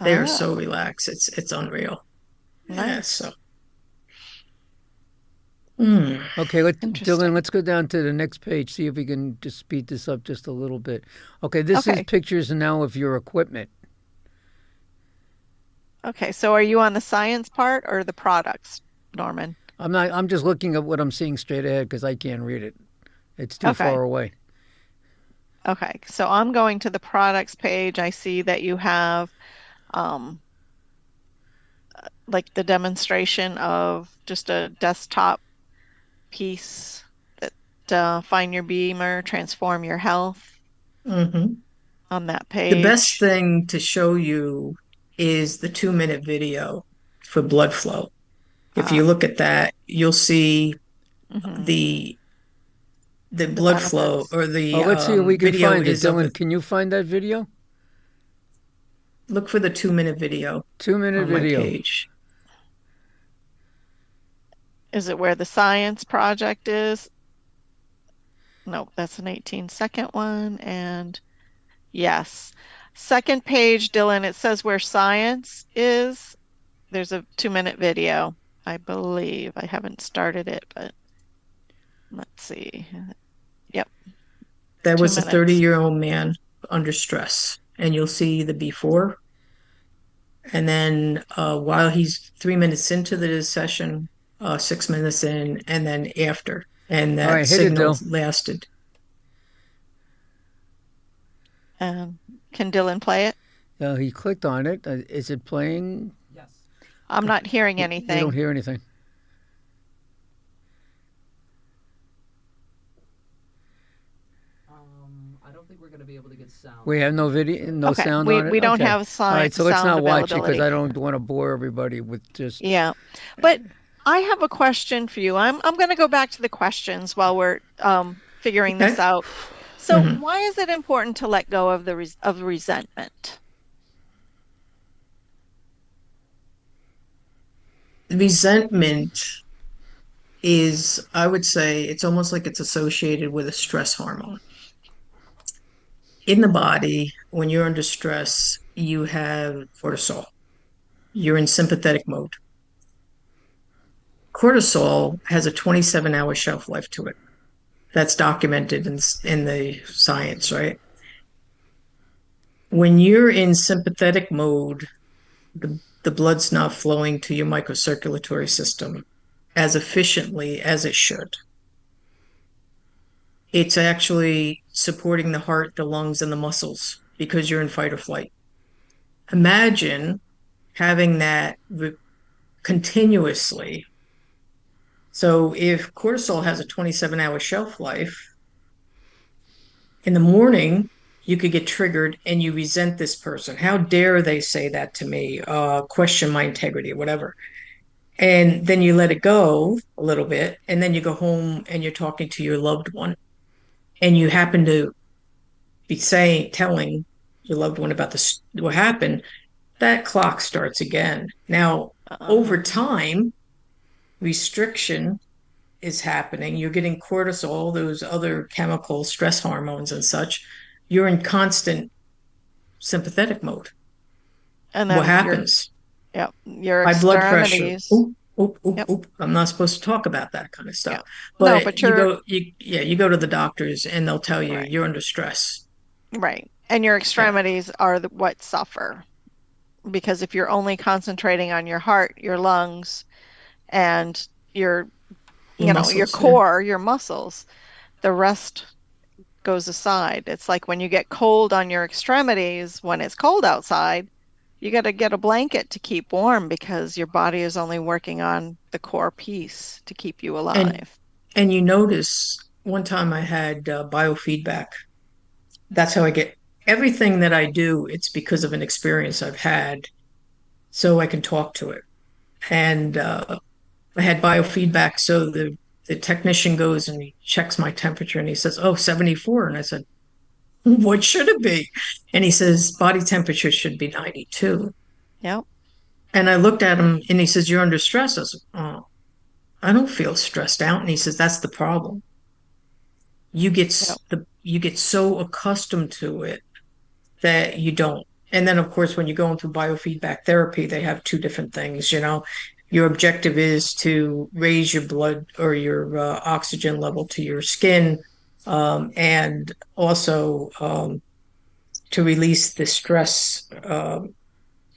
They are so relaxed. It's unreal. Nice. Yeah, so. Okay, Dylan, let's go down to the next page, see if we can just speed this up just a little bit. Okay, this is pictures now of your equipment. Okay, so are you on the science part or the products, Norman? I'm just looking at what I'm seeing straight ahead because I can't read it. It's too far away. Okay, so I'm going to the products page. I see that you have like the demonstration of just a desktop piece that find your BEMER, transform your health on that page. The best thing to show you is the 2-minute video for blood flow. If you look at that, you'll see the blood flow, or the let's see if we can find it. Dylan, video. can you find that video? Look for the 2-minute video 2-minute on my video. page. Is it where the science project is? No, that's an 18-second one. And yes, second page, Dylan, it says where science is. There's a 2-minute video, I believe. I haven't started it, but let's see. Yep. That was a 2 minutes. 30-year-old man under stress, and you'll see the before. And then while he's 3 minutes into the session, 6 minutes in, and then after. And that right, signal lasted. Can Dylan play it? He clicked on it. Is it playing? Yes. I'm not hearing anything. We don't hear anything. I don't think we're going to be able to get sound. We have no video, no sound on it? We don't Okay. have All right, so let's sound not watch it because availability. I don't want to bore everybody with just... Yeah, but I have a question for you. I'm going to go back to the questions while we're figuring this out. So why is it important to let go of of resentment? Resentment is, I would say, it's almost like it's associated with a stress hormone. In the body, when you're under stress, you have cortisol. You're in sympathetic mode. Cortisol has a 27-hour shelf life to it. That's documented in the science, right? When you're in sympathetic mode, the blood's not flowing to your microcirculatory system as efficiently as it should. It's actually supporting the heart, the lungs, and the muscles because you're in fight or flight. Imagine having that continuously. So if cortisol has a 27-hour shelf life, in the morning, you could get triggered and you resent this person. How dare they say that to me? Question my integrity, whatever. And then you let it go a little bit, and then you go home and you're talking to your loved one, and you happen to be telling your loved one about what happened. That clock starts again. Now, over time, restriction is happening. You're getting cortisol, those other chemical stress hormones and such. You're to sympathetic mode. And then What happens? your High blood pressure. extremities. Ooh, oop, oop, Yep. oop. I'm not supposed to talk about that kind of Yeah. stuff. No, But but you go to the doctors and they'll tell you right. you're under stress. Right. And your Yeah. extremities are what suffer because if you're only concentrating on your heart, your lungs, and your, Your your muscles. Yeah. core, your muscles, the rest goes aside. It's like when you get cold on your extremities, when it's cold outside, you got to get a blanket to keep warm because your body is only working on the core piece to keep you And alive. and you notice one time I had biofeedback. That's how I get everything that I do. It's because of an experience I've had, so I can talk to it. And I had biofeedback, so the technician goes and he checks my temperature and he says, "Oh, 74." And I said, "What should it be?" And he says, "Body temperature should be 92." Yep. And I looked at him and he says, "You're under stress." I said, "Oh, I don't feel stressed out." And he says, "That's the problem. Yep. You get so accustomed to it that you don't." And then, of course, when you go into biofeedback therapy, they have two different things. Your objective is to raise your blood or your oxygen level to your skin, and also to release the stress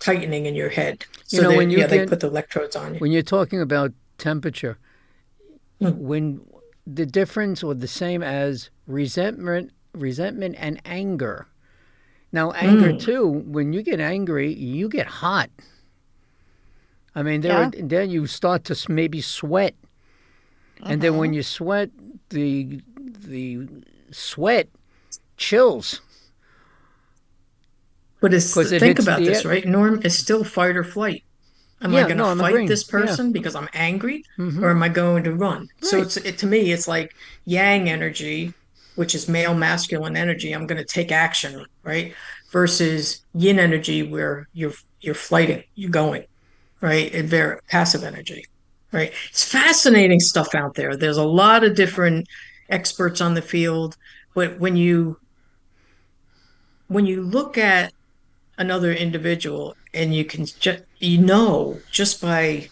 tightening in your head. You So know, when you they get put the electrodes on you. when you're talking about temperature, Mm. when the difference or the same as resentment and anger. Now, anger Mm. too. When you get angry, you get hot. I mean, Yeah. then you start to maybe sweat, and then when Mhm. you sweat, the sweat chills But because it think hits about the this, air. right? Norm is still fight or flight. Am I Yeah, going to no, I'm fight agreeing. this Yeah, person because I'm angry, hmm or am I going to run? So right. to me, it's like yang energy, which is male masculine energy. I'm going to take action, right? Versus yin energy, where you're flighting, you're going, right? And very passive energy, right? It's fascinating stuff out there. There's a lot of different experts on the field, but when you look at another individual and you can just by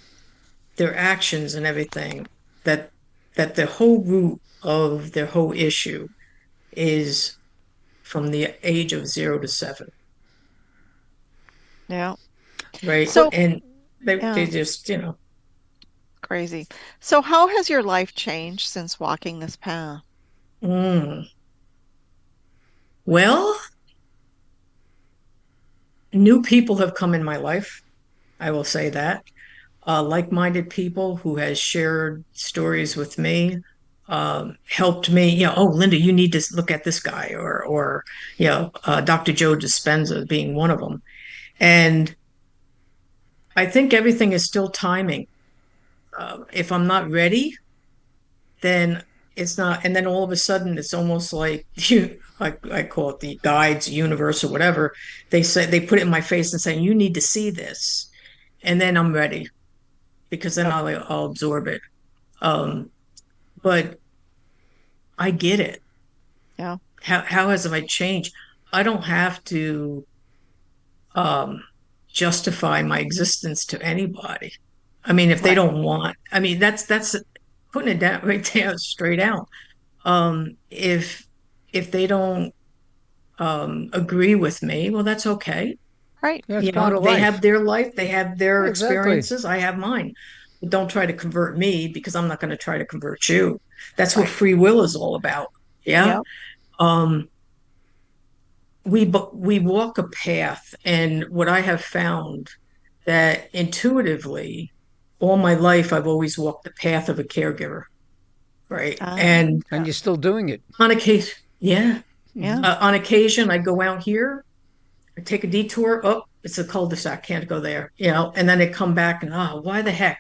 their actions and everything that the whole root of their whole issue is from the age of 0 to 7, Yeah. right? So, And they yeah, just crazy. So, how has your life changed since walking this path? mm, well, new people have come in my life. I will say that. Like-minded people who has shared stories with me, helped me. Oh, Linda, you need to look at this guy, or Dr. Joe Dispenza being one of them. And I think everything is still timing. If I'm not ready, then it's not. And then all of a sudden, it's almost like I call it the guides, universe, or whatever. They put it in my face and say, "You need to see this," and then I'm ready because then Yep. I'll absorb it. Um, but I get it. Yeah. How has I changed? I don't have to um, justify my existence to anybody. I mean, if they Right. don't want, I mean, that's putting it down right there straight out. If they don't agree with me, well, that's okay. Right. Yeah, it's part of They life. have their life, they have their Exactly. experiences, I have mine. But don't try to convert me because I'm not going to try to convert you. That's what Right. free will is all about. Yeah. Yep. Um, we walk a path, and what I have found that intuitively, all my life, I've always walked the path of a caregiver, right? Ah, And And you're still doing it. on occasion, yeah, yeah. on occasion, I go out here, I take a detour. Oh, it's a cul-de-sac, can't go there, and then I come back and why the heck?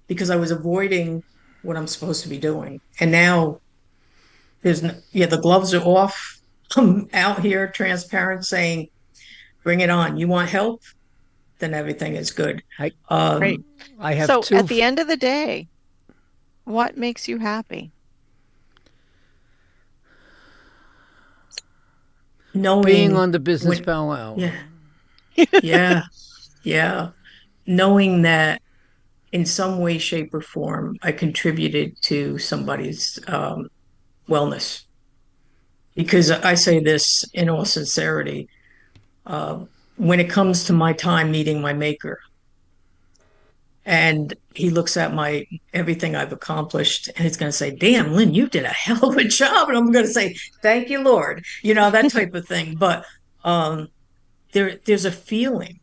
Because I was avoiding what I'm supposed to be doing, and now there's no, yeah, the gloves are off. I'm out here transparent saying, bring it on. You want help? Then everything is good. I Great. Um, I have So, two. at the end of the day, what makes you happy? Being knowing on the business when, powwow. yeah, yeah, yeah, knowing that in some way, shape, or form, I contributed to somebody's wellness. Because I say this in all sincerity, when it comes to my time meeting my maker, and he looks at my everything I've accomplished, and he's going to say, "Damn, Lynn, you did a hell of a job." And I'm going to say, "Thank you, Lord," that type of thing. But there's a feeling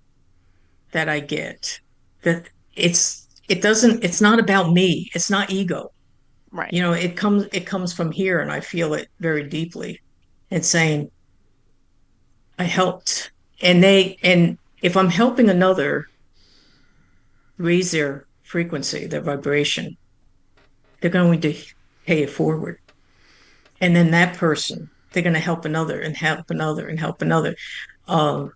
that I get that it's not about me. It's not ego. Right. It comes from here, and I feel it very deeply. And saying, I helped, and if I'm helping another raise their frequency, their vibration, they're going to pay it forward. And then that person, they're going to help another and help another and help another. Now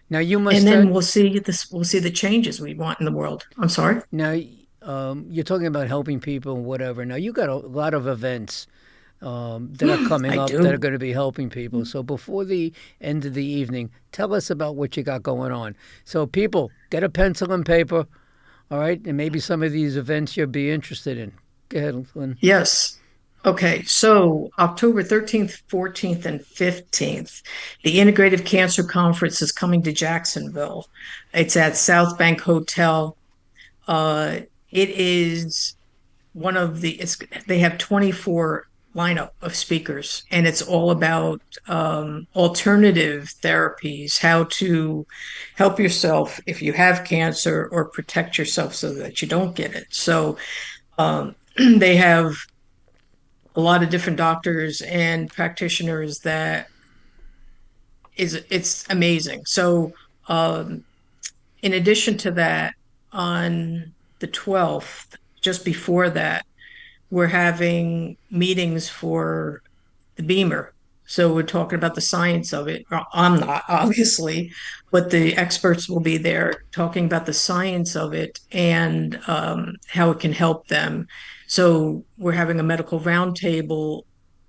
you must. And then we'll see the changes we want in the world. I'm sorry. Now, you're talking about helping people and whatever. Now, you got a lot of events that are coming up that are going to be helping people. So before the end of the evening, tell us about what you got going on. So people, get a pencil and paper, all right? And maybe some of these events you'll be interested in. Go ahead, Lynn. Yes. Okay, so October 13th, 14th, and 15th, the Integrative Cancer Conference is coming to Jacksonville. It's at South Bank Hotel. It is they have 24 lineup of speakers, and it's all about alternative therapies, how to help yourself if you have cancer or protect yourself so that you don't get it. So they have a lot of different doctors and practitioners it's amazing. So in addition to that, on the 12th, just before that, we're having meetings for the Beamer. So we're talking about the science of it. I'm not, obviously, but the experts will be there talking about the science of it and how it can help them. So we're having a medical roundtable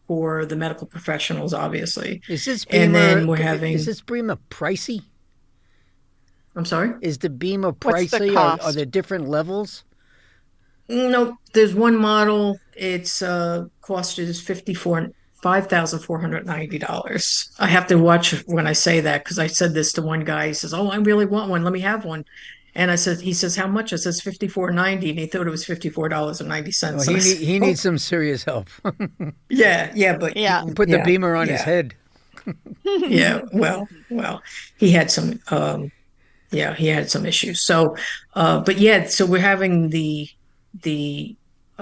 for the medical professionals, obviously. Is this And Beamer, then we're having, is this Beamer pricey? I'm sorry? Is the Beamer What's the pricey? cost? Are there different levels? No, there's one model. Its cost is $5,490. I have to watch when I say that, because I said this to one guy. He says, "Oh, I really want one. Let me have one." And he says, "How much?" I says, $54.90, and he thought it was $54.90. Well, he needs some serious help. Yeah, but Yeah. Put the Beamer on his yeah. head. Yeah, well, he had some, he had some issues. So, but yeah, so we're having the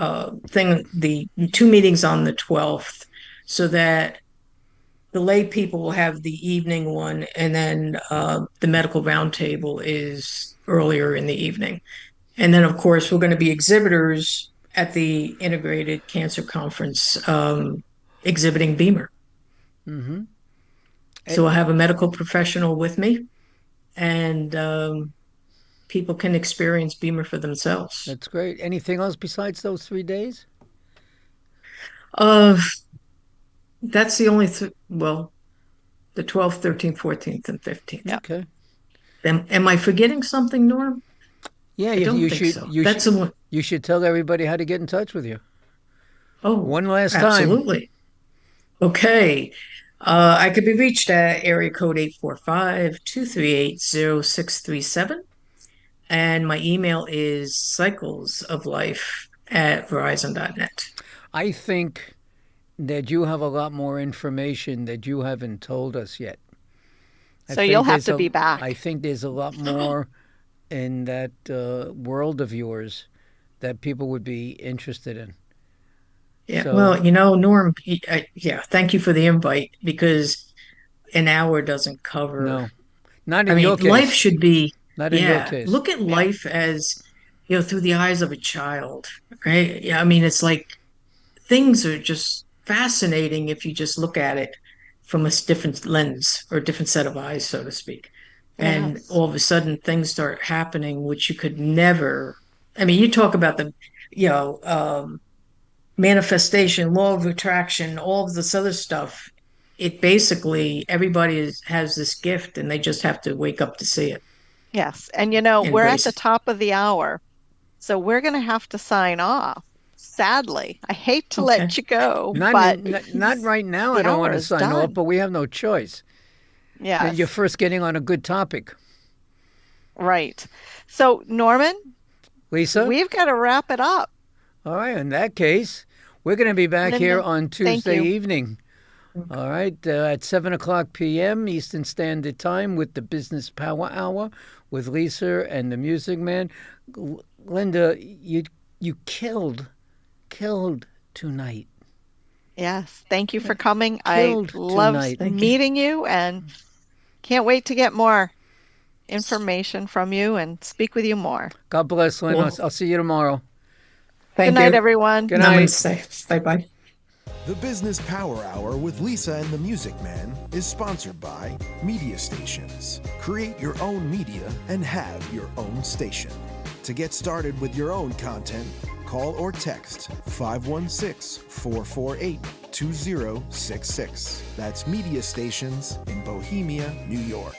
two meetings on the 12th, so that the lay people will have the evening one, and then the medical roundtable is earlier in the evening. And then, of course, we're going to be exhibitors at the Integrated Cancer Conference, exhibiting Beamer. Mm-hmm. So I'll have a medical professional with me, and people can experience Beamer for themselves. That's great. Anything else besides those 3 days? That's the only, the 12th, 13th, 14th, and 15th. Okay. Am I forgetting something, Norm? Yeah, I don't you think should. so. You That's should, the one. you should tell everybody how to get in touch with you. Oh, One last time. absolutely. Okay. I could be reached at area code 845-238-0637. And my email is cyclesoflife@verizon.net. I think that you have a lot more information that you haven't told us yet. So you'll have to be back. I think there's a lot more in that world of yours that people would be interested in. Yeah, So- well, Norm, thank you for the invite, because an hour doesn't cover. No, not I in mean, your case. life should be, Not in your case. look at life as, through the eyes of a child, right? Yeah, I mean, it's like things are just fascinating if you just look at it from a different lens or a different set of eyes, so to speak. And Yes. all of a sudden things start happening which you could never, I mean, you talk about the, manifestation, law of attraction, all of this other stuff. It basically, everybody has this gift, and they just have to wake up to see it. Yes. And we're at Embrace the it. top of the hour. So we're going to have to sign off. Sadly, I hate to let Okay. you go, Not, but not right now. the I don't want hour to is sign off, done. but we have no choice. yes, You're first getting on a good topic. right. So Norman, Lisa? we've got to wrap it up. All right. In that case, we're going to be back here Linda, on thank Tuesday you. evening. All right. At 7 o'clock p.m. Eastern Standard Time with the Business Power Hour with Lisa and the Music Man. Linda, you killed tonight. Yes, thank you for coming. Killed I love tonight. Thank you. meeting you and can't wait to get more information from you and speak with you more. God bless, Lynn. Well, I'll see you tomorrow. Thank Good night, you. everyone. Good night. Namaste. Bye-bye. The Business Power Hour with Lisa and the Music Man is sponsored by Media Stations. Create your own media and have your own station. To get started with your own content, call or text 516-448-2066. That's Media Stations in Bohemia, New York.